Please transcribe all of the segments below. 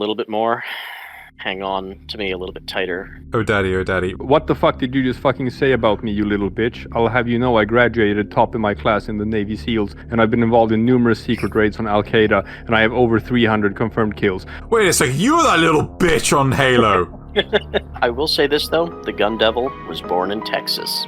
little bit more. Hang on to me a little bit tighter. Oh daddy, oh daddy. What the fuck did you just fucking say about me, you little bitch? I'll have you know I graduated top in my class in the Navy SEALs, and I've been involved in numerous secret raids on Al-Qaeda, and I have over 300 confirmed kills. Wait a second, you were that little bitch on Halo. I will say this, though. The Gun Devil was born in Texas.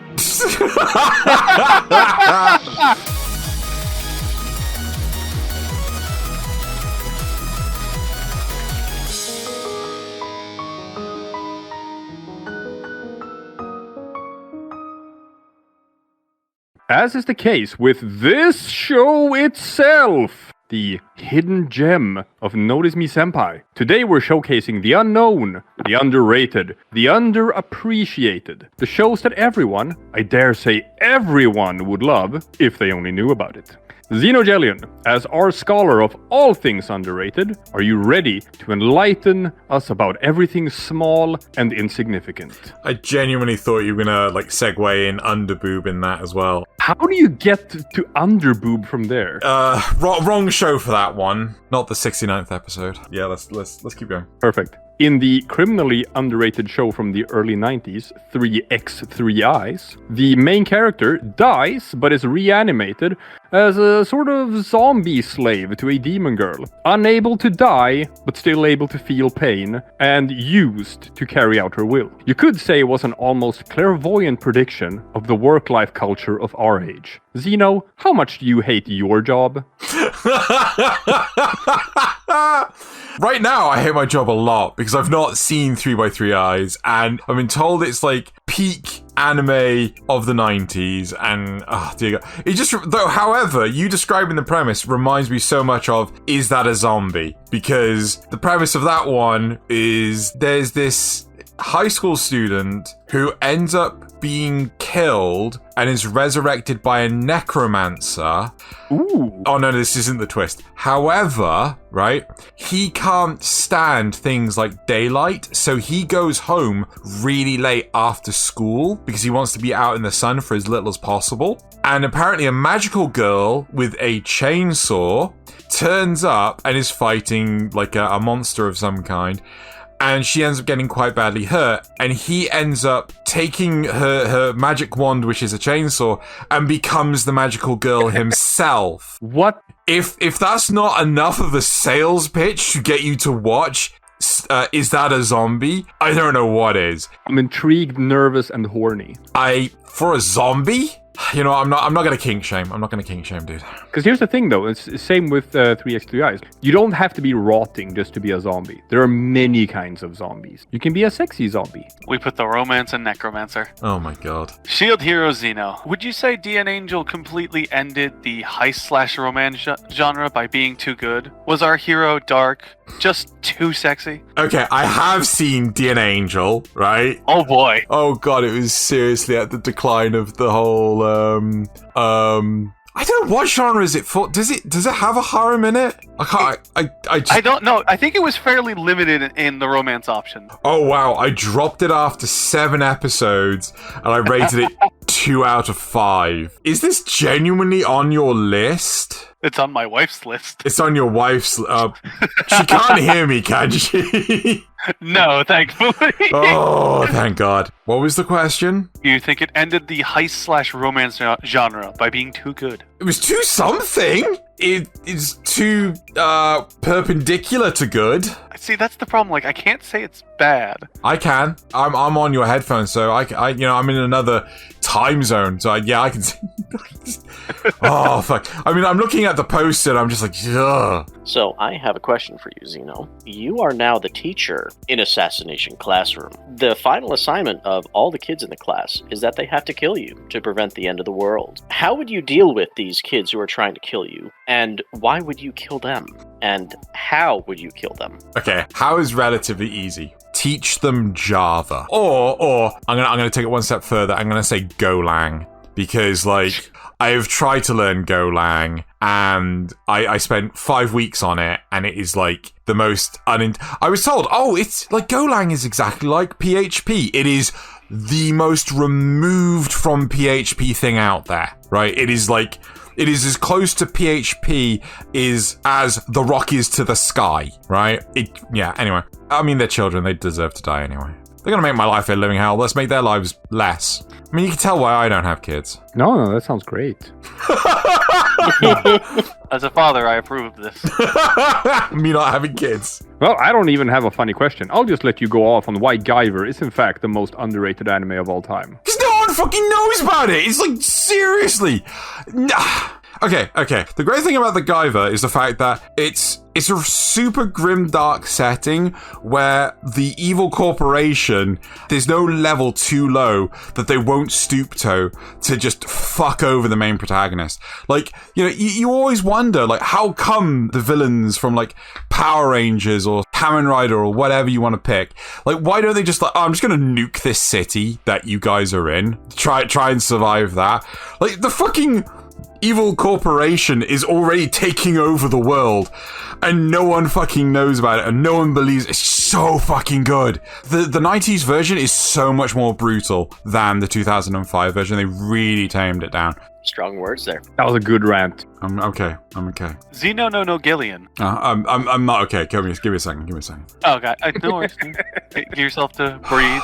As is the case with this show itself, the hidden gem of Notice Me Senpai. Today we're showcasing the unknown, the underrated, the underappreciated. The shows that everyone, I dare say everyone, would love if they only knew about it. Xenogelion, as our scholar of all things underrated, are you ready to enlighten us about everything small and insignificant? I genuinely thought you were gonna segue in underboob in that as well. How do you get to underboob from there? Wrong show for that one. Not the 69th episode. Yeah, let's keep going. Perfect. In the criminally underrated show from the early 90s, 3X 3 Eyes, the main character dies but is reanimated as a sort of zombie slave to a demon girl, unable to die but still able to feel pain, and used to carry out her will. You could say it was an almost clairvoyant prediction of the work-life culture of our age. Xeno, how much do you hate your job? Right now, I hate my job a lot because I've not seen 3x3 Eyes, and I've been told it's peak anime of the 90s, and oh dear God. It just, though, however, you describing the premise reminds me so much of Is That a Zombie? Because the premise of that one is there's this high school student who ends up being killed and is resurrected by a necromancer. Ooh. Oh no, this isn't the twist. However, right, he can't stand things like daylight, so he goes home really late after school because he wants to be out in the sun for as little as possible. And apparently a magical girl with a chainsaw turns up and is fighting a monster of some kind. And she ends up getting quite badly hurt, and he ends up taking her magic wand, which is a chainsaw, and becomes the magical girl himself. What? If that's not enough of a sales pitch to get you to watch Is That a Zombie? I don't know what is. I'm intrigued, nervous, and horny. For a zombie? You know, I'm not gonna kink shame. I'm not gonna kink shame, dude. Because here's the thing, though. It's the same with 3x3 Eyes. You don't have to be rotting just to be a zombie. There are many kinds of zombies. You can be a sexy zombie. We put the romance and necromancer. Oh my god. Shield hero Xeno. Would you say DN Angel completely ended the heist/romance genre by being too good? Was our hero dark, just too sexy? Okay, I have seen DN Angel, right? Oh boy. Oh god, it was seriously at the decline of the whole I don't know, what genre is it for? Does it have a harem in it? I don't know. I think it was fairly limited in the romance option. Oh wow, I dropped it after 7 episodes and I rated it 2 out of 5. Is this genuinely on your list? It's on my wife's list. It's on your wife's she can't hear me, can she? No, thankfully. Oh, thank God. What was the question? You think it ended the heist/romance genre by being too good? It was too something. It is too perpendicular to good. See, that's the problem. I can't say it's bad. I can. I'm on your headphones, so I I'm in another time zone, so I can see. Oh fuck! I mean, I'm looking at the poster, and I'm just like, ugh. So I have a question for you, Xeno. You are now the teacher in Assassination Classroom. The final assignment of all the kids in the class is that they have to kill you to prevent the end of the world. How would you deal with these kids who are trying to kill you? And why would you kill them? And how would you kill them? Okay, how is relatively easy. Teach them Java. Or I'm gonna take it one step further. I'm gonna say Golang. Because, I have tried to learn Golang, and I spent 5 weeks on it, and it is, the most I was told, it's, Golang is exactly like PHP. It is the most removed from PHP thing out there, right? It is, It is as close to PHP as the rock is to the sky, right? Anyway. I mean, they're children. They deserve to die anyway. They're gonna make my life a living hell. Let's make their lives less. I mean, you can tell why I don't have kids. No, that sounds great. As a father, I approve of this. Me not having kids. Well, I don't even have a funny question. I'll just let you go off on why Guyver is in fact the most underrated anime of all time. Because no one fucking knows about it. It's like, seriously. Okay. The great thing about the Guyver is the fact that it's a super grim, dark setting where the evil corporation, there's no level too low that they won't stoop to just fuck over the main protagonist. Like, you always wonder, like, how come the villains from, like, Power Rangers or Kamen Rider or whatever you want to pick, like, why don't they just, like, I'm just gonna nuke this city that you guys are in, try and survive that. Like, the fucking evil corporation is already taking over the world and no one fucking knows about it and no one believes it's so fucking good. The 90s version is so much more brutal than the 2005 version. They really tamed it down. Strong words there. That was a good rant. I'm okay. Xenogelion. I'm not okay. Give me a second. Oh, God. No worries. Give yourself to breathe.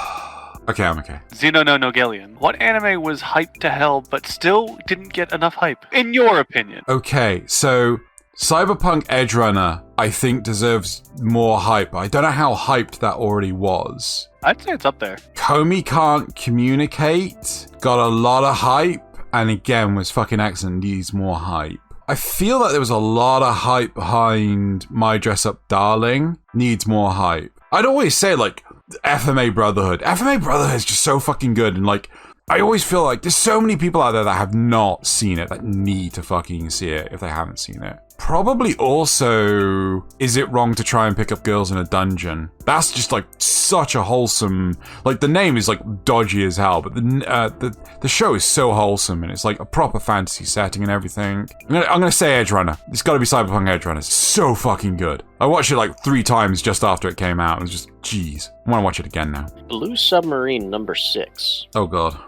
Okay, I'm okay. Xenogelion. What anime was hyped to hell but still didn't get enough hype, in your opinion? Okay, so Cyberpunk Edgerunner, I think, deserves more hype. I don't know how hyped that already was. I'd say it's up there. Comey Can't Communicate got a lot of hype, and again was fucking excellent, needs more hype. I feel like there was a lot of hype behind My Dress Up Darling, needs more hype. I'd always say, like, FMA Brotherhood. FMA Brotherhood is just so fucking good, and, like, I always feel like there's so many people out there that have not seen it that need to fucking see it if they haven't seen it. Probably also, is it wrong to try and pick up girls in a dungeon? That's just like such a wholesome, like the name is like dodgy as hell, but the show is so wholesome and it's like a proper fantasy setting and everything. I'm gonna say Edgerunner. It's gotta be Cyberpunk Edgerunner. It's so fucking good. I watched it like 3 times just after it came out. It was just, jeez. I wanna watch it again now. Blue Submarine number 6. Oh god.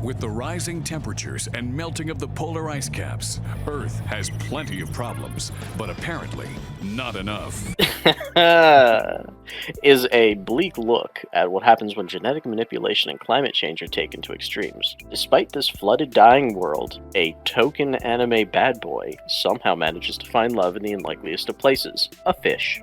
With the rising temperatures and melting of the polar ice caps, Earth has plenty of problems, but apparently not enough. Is a bleak look at what happens when genetic manipulation and climate change are taken to extremes. Despite this flooded, dying world, a token anime bad boy somehow manages to find love in the unlikeliest of places. A fish.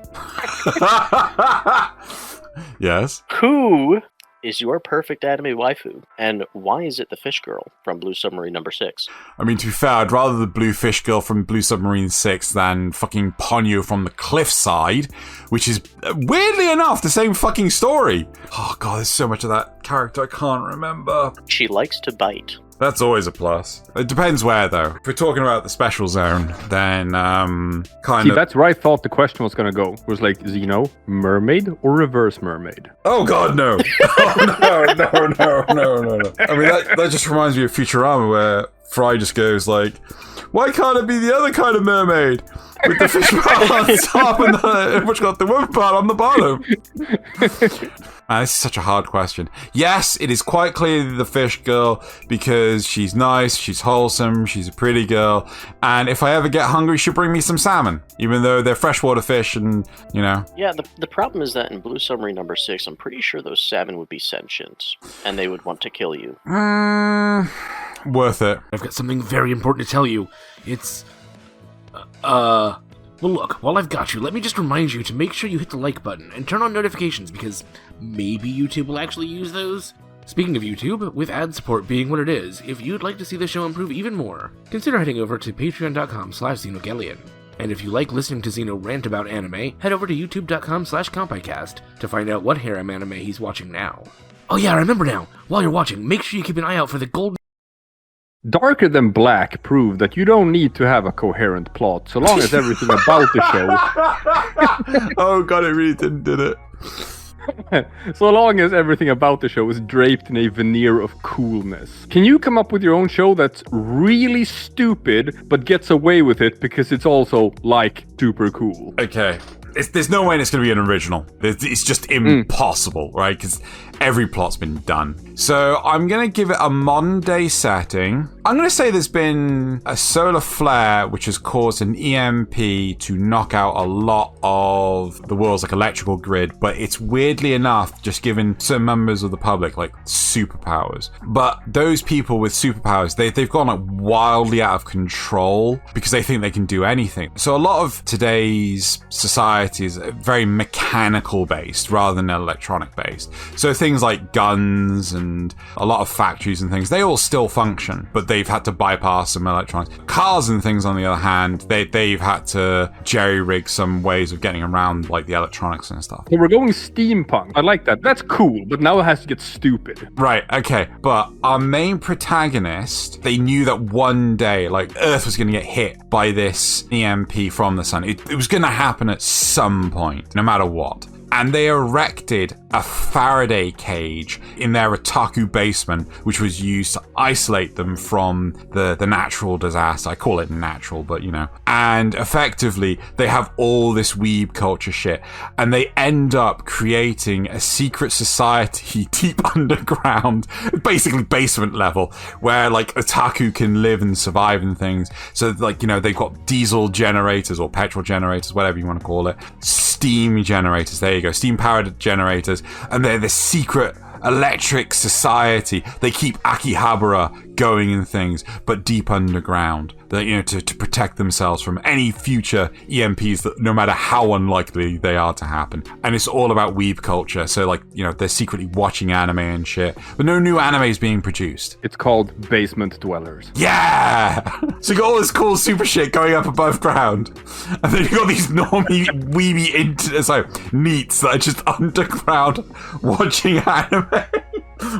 Yes? Who is your perfect anime waifu, and why is it the fish girl from Blue Submarine number 6? I mean, to be fair, I'd rather the blue fish girl from Blue Submarine 6 than fucking Ponyo from the Cliffside, which is, weirdly enough, the same fucking story. Oh god, there's so much of that character I can't remember. She likes to bite. That's always a plus. It depends where, though. If we're talking about the special zone, then See, that's where I thought the question was gonna go. It was like, Xeno, mermaid or reverse mermaid? Oh god, no. Oh, no. I mean, that just reminds me of Futurama, where Fry just goes like, why can't it be the other kind of mermaid? With the fish part on top and which got the woman part on the bottom. Man, this is such a hard question. Yes, it is quite clearly the fish girl because she's nice, she's wholesome, she's a pretty girl, and if I ever get hungry, she'll bring me some salmon, even though they're freshwater fish and, you know. Yeah, the problem is that in Blue Submarine number 6, I'm pretty sure those salmon would be sentient, and they would want to kill you. Worth it. I've got something very important to tell you. It's... Well, look, while I've got you, let me just remind you to make sure you hit the like button and turn on notifications, because maybe YouTube will actually use those. Speaking of YouTube, with ad support being what it is, if you'd like to see the show improve even more, consider heading over to patreon.com/Xenogelion. And if you like listening to Xeno rant about anime, head over to youtube.com/Compicast to find out what harem anime he's watching now. Oh yeah, I remember now. While you're watching, make sure you keep an eye out for the golden... Darker Than Black proved that you don't need to have a coherent plot, so long as everything about the show... Oh god, it really did it? So long as everything about the show is draped in a veneer of coolness. Can you come up with your own show that's really stupid, but gets away with it because it's also, like, super cool? Okay. There's no way it's going to be an original. It's just impossible, right? Because every plot's been done. So I'm going to give it a modern day setting. I'm going to say there's been a solar flare which has caused an EMP to knock out a lot of the world's like electrical grid, but it's weirdly enough just given certain members of the public like superpowers. But those people with superpowers, they've gone like wildly out of control because they think they can do anything. So a lot of today's society is very mechanical based rather than electronic based. So things like guns and a lot of factories and things, they all still function, but they've had to bypass some electronics. Cars and things, on the other hand, they've had to jerry-rig some ways of getting around like the electronics and stuff. So we're going steampunk. I like that. That's cool, but now it has to get stupid. Right, okay. But our main protagonist, they knew that one day, like, Earth was going to get hit by this EMP from the sun. It was going to happen at some point, no matter what. And they erected a Faraday cage in their otaku basement, which was used to isolate them from the natural disaster. I call it natural, but you know. And effectively, they have all this weeb culture shit. And they end up creating a secret society deep underground, basically basement level, where like otaku can live and survive and things. So like, you know, they've got diesel generators or petrol generators, whatever you want to call it. Steam generators, there you go, steam powered generators, and they're the secret electric society. They keep Akihabara going and things, but deep underground, that, you know, to protect themselves from any future EMPs that no matter how unlikely they are to happen. And it's all about weeb culture. So like, you know, they're secretly watching anime and shit, but no new anime is being produced. It's called Basement Dwellers. Yeah! So you got all this cool super shit going up above ground, and then you got these normie weeby neats that are just underground watching anime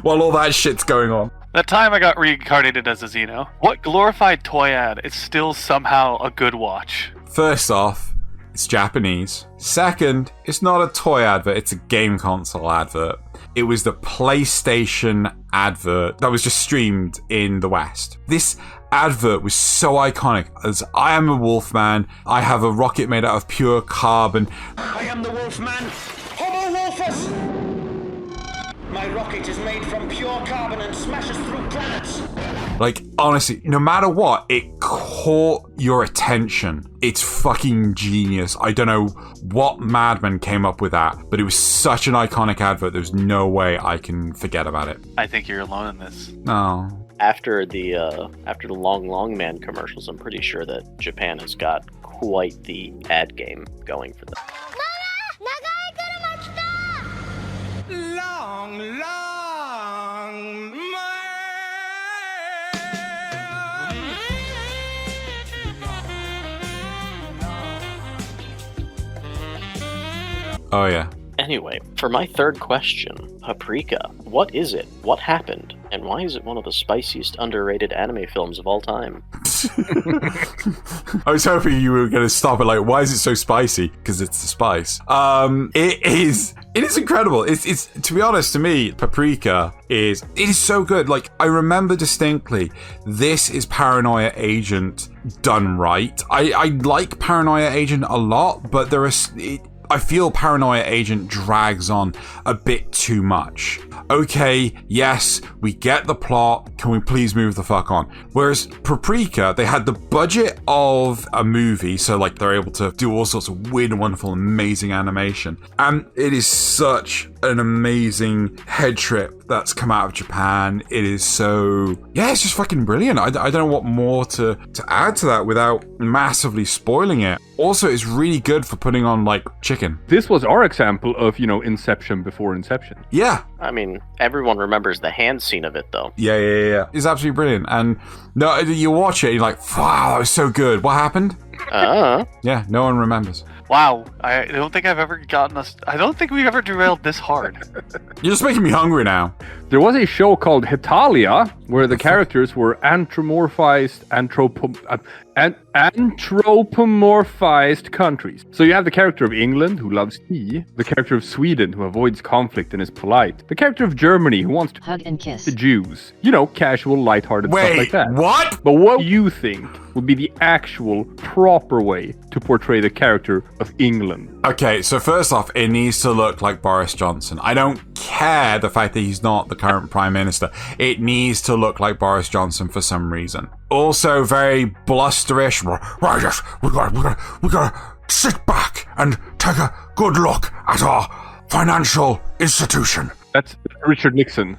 while all that shit's going on. That time I got reincarnated as a Xeno. What glorified toy ad is still somehow a good watch? First off, it's Japanese. Second, it's not a toy advert, it's a game console advert. It was the PlayStation advert that was just streamed in the West. This advert was so iconic as I am a Wolfman, I have a rocket made out of pure carbon. I am the Wolfman. Homo Wolfus! My rocket is made from pure carbon and smashes through planets. Like, honestly, no matter what, it caught your attention. It's fucking genius. I don't know what madman came up with that, but it was such an iconic advert, there's no way I can forget about it. I think you're alone in this. No. After the Long Man commercials, I'm pretty sure that Japan has got quite the ad game going for them. Oh yeah. Anyway, for my third question, Paprika, what is it? What happened? And why is it one of the spiciest underrated anime films of all time? I was hoping you were going to stop it like, why is it so spicy? Because it's the spice. It is incredible. It's to be honest, to me, Paprika is so good. Like, I remember distinctly, this is Paranoia Agent done right. I like Paranoia Agent a lot, but I feel Paranoia Agent drags on a bit too much. Okay, yes, we get the plot. Can we please move the fuck on? Whereas Paprika, they had the budget of a movie, so like they're able to do all sorts of weird, wonderful, amazing animation. And it is such an amazing head trip that's come out of Japan. It is so... yeah, it's just fucking brilliant. I don't know what more to add to that without massively spoiling it. Also, it's really good for putting on, like, chicken. This was our example of, you know, Inception before Inception. Yeah. I mean, everyone remembers the hand scene of it, though. Yeah. It's absolutely brilliant. And no, you watch it, you're like, wow, that was so good. What happened? Yeah, no one remembers. Wow, I don't think I've ever gotten us. I don't think we've ever derailed this hard. You're just making me hungry now. There was a show called Hetalia where the characters were anthropomorphized countries. So you have the character of England who loves tea, the character of Sweden who avoids conflict and is polite, the character of Germany who wants to hug and kiss the Jews. You know, casual, lighthearted stuff like that. What? But what do you think would be the actual proper way to portray the character of England? Okay, so first off, it needs to look like Boris Johnson. I don't care the fact that he's not the current prime minister. It needs to look like Boris Johnson for some reason. Also very blusterish. Right, yes, we gotta sit back and take a good look at our financial institution. That's Richard Nixon.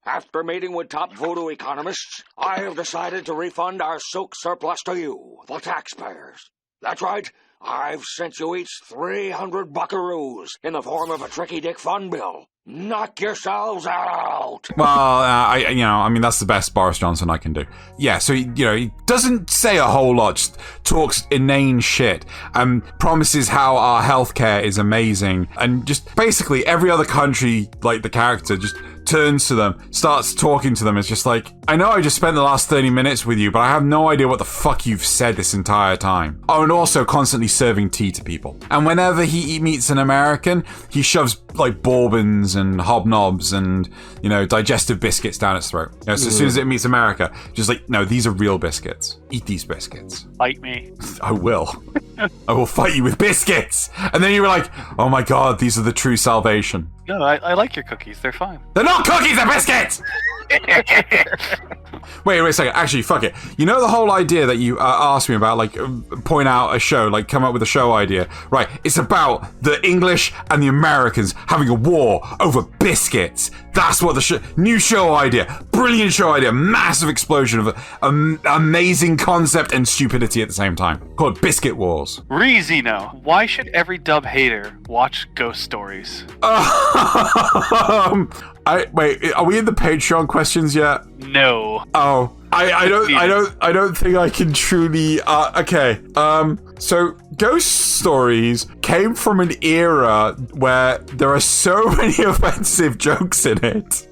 After meeting with top voodoo economists, I have decided to refund our silk surplus to you, the taxpayers. That's right. I've sent you each 300 buckaroos in the form of a Tricky Dick fund bill. Knock yourselves out! Well, I mean, that's the best Boris Johnson I can do. Yeah, so, he doesn't say a whole lot, just talks inane shit, and promises how our healthcare is amazing, and just basically every other country, like the character, just turns to them, starts talking to them. It's just like, I know I just spent the last 30 minutes with you, but I have no idea what the fuck you've said this entire time. Oh, and also constantly serving tea to people. And whenever he meets an American, he shoves like bourbons and hobnobs and, digestive biscuits down its throat. So as soon as it meets America, just like, no, these are real biscuits. Eat these biscuits. Fight me. I will. I will fight you with biscuits. And then you were like, oh my god, these are the true salvation. No, I like your cookies. They're fine. They're not cookies, they're biscuits! Wait a second. Actually, fuck it. You know the whole idea that you asked me about, like, point out a show, like, come up with a show idea? Right, it's about the English and the Americans having a war over biscuits. That's what the new show idea. Brilliant show idea. Massive explosion of amazing concept and stupidity at the same time. Called Biscuit Wars. Xeno, why should every dub hater watch Ghost Stories? Wait, are we in the Patreon questions yet? No. Oh, I don't think I can truly. Okay. So Ghost Stories came from an era where there are so many offensive jokes in it.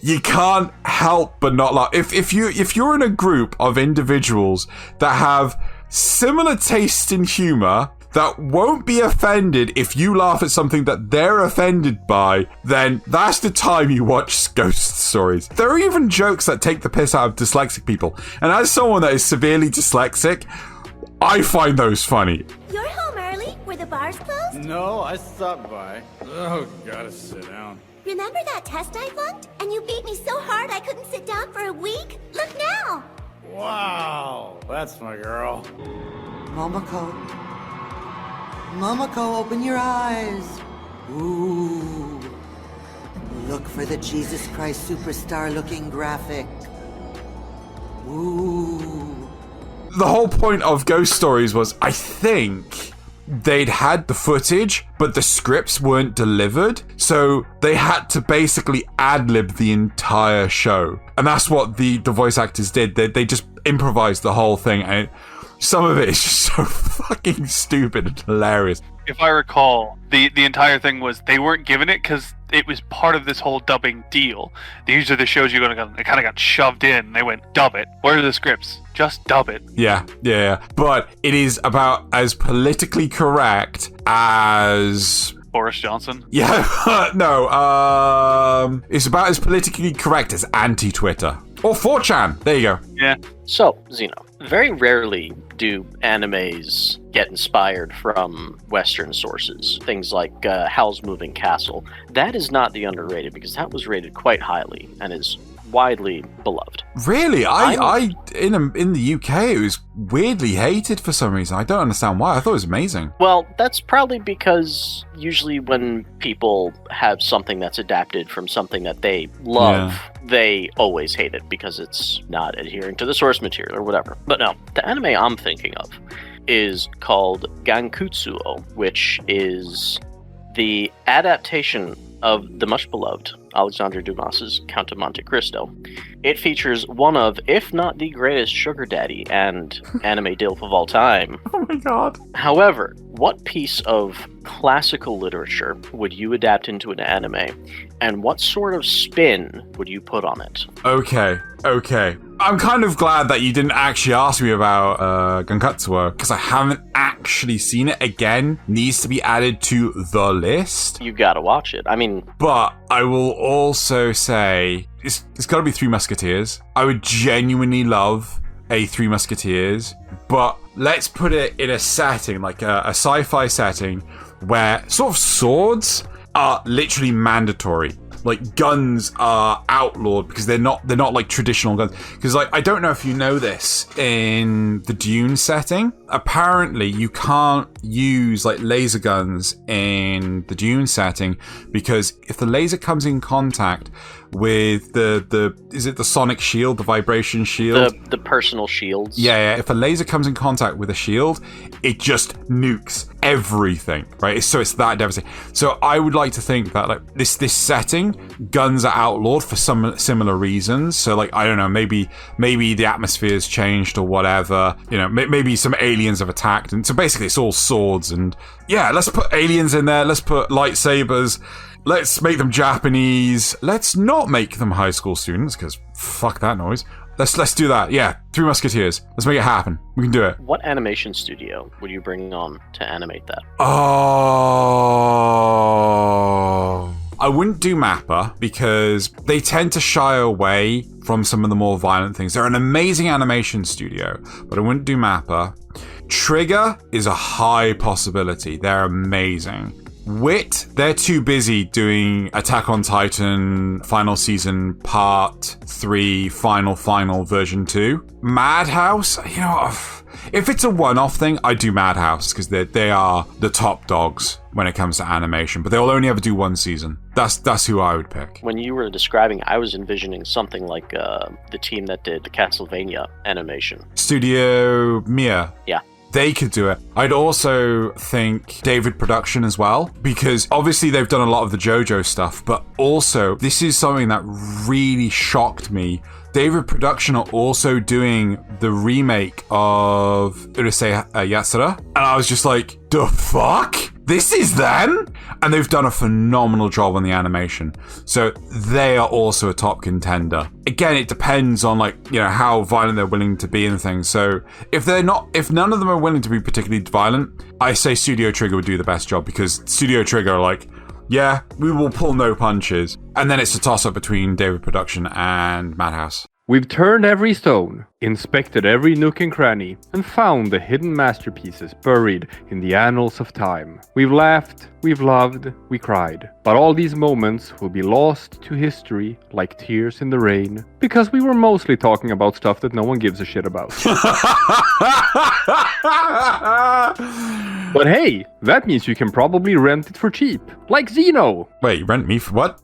You can't help but not laugh. If you're in a group of individuals that have similar taste in humor, that won't be offended if you laugh at something that they're offended by, then that's the time you watch Ghost Stories. There are even jokes that take the piss out of dyslexic people. And as someone that is severely dyslexic, I find those funny. You're home early? Were the bars closed? No, I stopped by. Oh, gotta sit down. Remember that test I flunked? And you beat me so hard I couldn't sit down for a week? Look now! Wow, that's my girl. Momoko, open your eyes. Ooh. Look for the Jesus Christ Superstar looking graphic. Ooh. The whole point of Ghost Stories was, I think, they'd had the footage, but the scripts weren't delivered, so they had to basically ad-lib the entire show. And that's what the voice actors did. They just improvised the whole thing, and some of it is just so fucking stupid and hilarious. If I recall, the entire thing was they weren't given it because it was part of this whole dubbing deal. These are the shows you're going to... It kind of got shoved in. They went, dub it. Where are the scripts? Just dub it. Yeah. But it is about as politically correct as... Boris Johnson? Yeah, no, it's about as politically correct as anti-Twitter. Or 4chan. There you go. Yeah. So, Xeno, very rarely do animes get inspired from Western sources. Things like Howl's Moving Castle. That is not the underrated, because that was rated quite highly and is widely beloved. Really? In the UK, it was weirdly hated for some reason. I don't understand why. I thought it was amazing. Well, that's probably because usually when people have something that's adapted from something that they love, they always hate it because it's not adhering to the source material or whatever. But no, the anime I'm thinking of is called Gankutsuo, which is the adaptation of the much beloved Alexandre Dumas's Count of Monte Cristo. It features one of, if not the greatest sugar daddy and anime dilf of all time. Oh my god. However, what piece of classical literature would you adapt into an anime, and what sort of spin would you put on it? Okay. I'm kind of glad that you didn't actually ask me about Gankutsuo, because I haven't actually seen it. Again, needs to be added to the list. You gotta watch it. I mean... But I will also say, it's gotta be Three Musketeers. I would genuinely love a Three Musketeers, but let's put it in a setting, like a sci-fi setting, where sort of swords are literally mandatory. Like, guns are outlawed because they're not like traditional guns. Because, like, I don't know if you know this, in the Dune setting, apparently you can't use, like, laser guns in the Dune setting because if the laser comes in contact with is it the sonic shield, the vibration shield? The personal shields. Yeah, if a laser comes in contact with a shield, it just nukes everything, right? So it's that devastating. So I would like to think that, like, this setting, guns are outlawed for some similar reasons. So, like, I don't know, maybe the atmosphere's changed or whatever. You know, maybe some aliens have attacked, and so basically it's all swords. And yeah, let's put aliens in there. Let's put lightsabers. Let's make them Japanese. Let's not make them high school students, because fuck that noise. Let's do that. Yeah, Three Musketeers. Let's make it happen. We can do it. What animation studio would you bring on to animate that? Oh, I wouldn't do Mappa because they tend to shy away from some of the more violent things. They're an amazing animation studio, but I wouldn't do Mappa. Trigger is a high possibility. They're amazing. Wit, they're too busy doing Attack on Titan Final Season Part 3 Final version 2. Madhouse, you know, if it's a one-off thing, I do Madhouse because they are the top dogs when it comes to animation, but they'll only ever do one season. That's who I would pick. When you were describing, I was envisioning something like the team that did the Castlevania animation. Studio Mia. Yeah. They could do it. I'd also think David Production as well, because obviously they've done a lot of the JoJo stuff, but also this is something that really shocked me. David Production are also doing the remake of Urusei Yatsura, and I was just like, the fuck? This is them? And they've done a phenomenal job on the animation. So they are also a top contender. Again, it depends on, like, you know, how violent they're willing to be and things. So if none of them are willing to be particularly violent, I say Studio Trigger would do the best job, because Studio Trigger are like, yeah, we will pull no punches. And then it's a toss-up between David Production and Madhouse. We've turned every stone, inspected every nook and cranny, and found the hidden masterpieces buried in the annals of time. We've laughed, we've loved, we cried. But all these moments will be lost to history like tears in the rain, because we were mostly talking about stuff that no one gives a shit about. But hey, that means you can probably rent it for cheap, like Xeno. Wait, rent me for what?